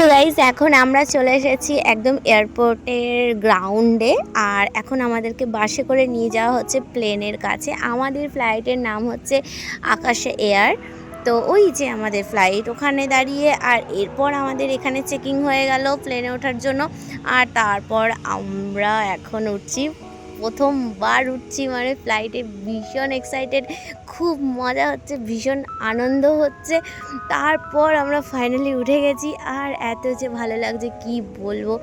তো গাইস এখন আমরা চলে এসেছি একদম এয়ারপোর্টের গ্রাউন্ডে। আর এখন আমাদেরকে বাসে করে নিয়ে যাওয়া হচ্ছে প্লেনের কাছে। আমাদের ফ্লাইটের নাম হচ্ছে আকাশে এয়ার। তো ওই যে আমাদের ফ্লাইট ওখানে দাঁড়িয়ে, আর এরপর আমাদের এখানে চেকিং হয়ে গেল প্লেনে ওঠার জন্য। আর তারপর আমরা এখন উঠছি, প্রথমবার উঠছি, মানে ফ্লাইটে ভীষণ এক্সাইটেড, খুব মজা হচ্ছে, ভীষণ আনন্দ হচ্ছে। তারপর আমরা ফাইনালি উঠে গেছি, আর এত যে ভালো লাগছে কি বলবো।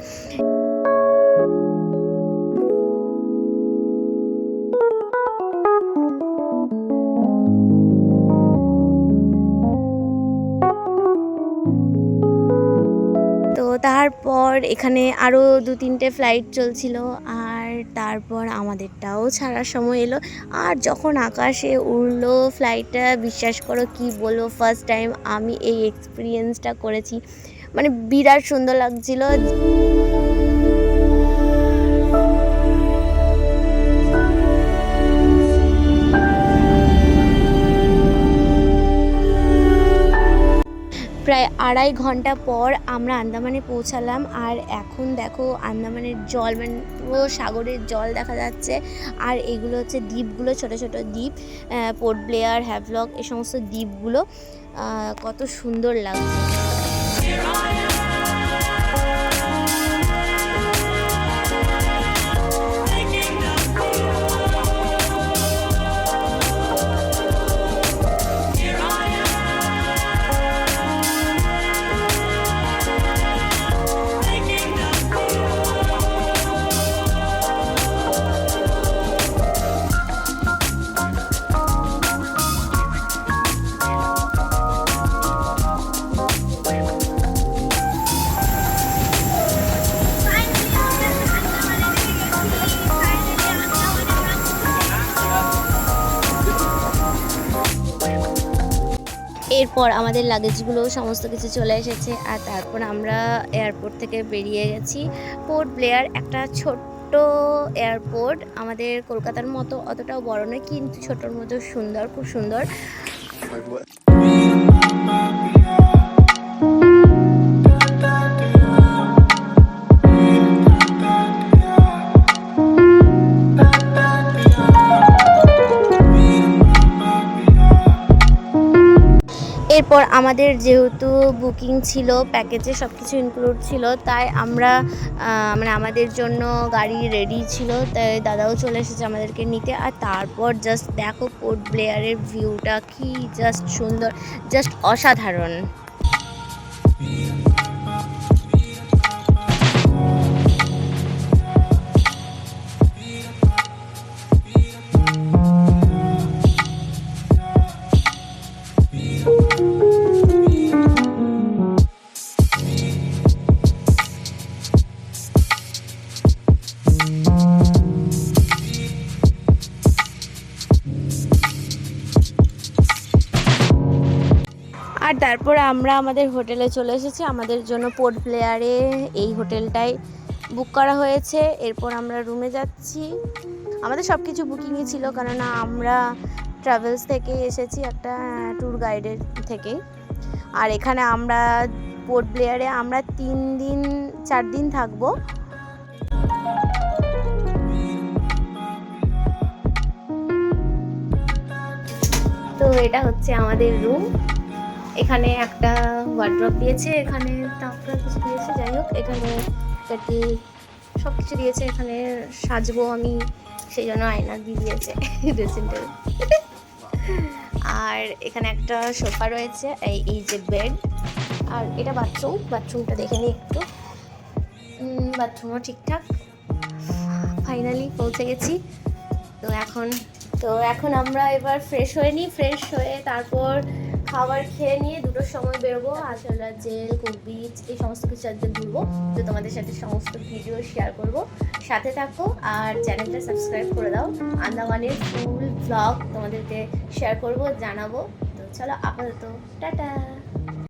তো তারপর এখানে আরও 2-3টে ফ্লাইট চলছিল, আর তারপর আমাদেরটাও ছাড়ার সময় এলো। আর যখন আকাশে উড়লো ফ্লাইটটা, বিশ্বাস করো কি বলবো, ফার্স্ট টাইম আমি এই এক্সপিরিয়েন্সটা করেছি, মানে বিরাট সুন্দর লাগছিল। প্রায় 2.5 ঘন্টা পর আমরা আন্দামানে পৌঁছালাম। আর এখন দেখো আন্দামানের জল, মানে পুরো সাগরের জল দেখা যাচ্ছে। আর এগুলো হচ্ছে দ্বীপগুলো, ছোট ছোট দ্বীপ, পোর্ট ব্লেয়ার, হ্যাভলক, এই সমস্ত দ্বীপগুলো কত সুন্দর লাগছে। এরপর আমাদের লাগেজগুলো সমস্ত কিছু চলে এসেছে, আর তারপর আমরা এয়ারপোর্ট থেকে বেরিয়ে গেছি। পোর্ট ব্লেয়ার একটা ছোট্ট এয়ারপোর্ট, আমাদের কলকাতার মতো অতটাও বড় নয়, কিন্তু ছোটোর মতো সুন্দর, খুব সুন্দর। এরপর আমাদের যেহেতু বুকিং ছিল, প্যাকেজে সব কিছু ইনক্লুড ছিল, তাই আমরা মানে আমাদের জন্য গাড়ি রেডি ছিল, তাই দাদাও চলে এসেছে আমাদেরকে নিতে। আর তারপর জাস্ট দেখো পোর্ট ব্লেয়ারের ভিউটা কি জাস্ট সুন্দর, জাস্ট অসাধারণ। আর তারপর আমরা আমাদের হোটেলে চলে এসেছি। আমাদের জন্য পোর্ট ব্লেয়ারে এই হোটেলটাই বুক করা হয়েছে। এরপর আমরা রুমে যাচ্ছি। আমাদের সব কিছু বুকিংই ছিল, কেননা আমরা ট্রাভেলস থেকে এসেছি, একটা ট্যুর গাইডের থেকে। আর এখানে আমরা পোর্ট ব্লেয়ারে আমরা 4 দিন থাকবো। তো এটা হচ্ছে আমাদের রুম। এখানে একটা ওয়ার্ড্রপ দিয়েছে, এখানে তারপরে কিছু দিয়েছে, যাই হোক, এখানে কেটল সব কিছু দিয়েছে। এখানে সাজবো আমি, সেই জন্য আয়না দিয়ে দিয়েছে, ড্রেসিং টেবিল। আর এখানে একটা সোফা রয়েছে, এই যে বেড। আর এটা বাথরুমটা দেখে নিই একটু। বাথরুমও ঠিকঠাক। ফাইনালি পৌঁছে গেছি। তো এখন আমরা এবার ফ্রেশ হয়ে নিই। ফ্রেশ হয়ে তারপর খাবার খেয়ে নিয়ে 2টোর সময় বেরোবো। আশালা জেল, কুক বিচ, এই সমস্ত কিছু একদিন ঘুরবো। তো তোমাদের সাথে সমস্ত ভিডিও শেয়ার করব, সাথে থাকো। আর চ্যানেলটা সাবস্ক্রাইব করে দাও। আন্দামানের ফুল ব্লগ তোমাদেরকে শেয়ার করব, জানাবো। তো চলো আপাতত টাটা।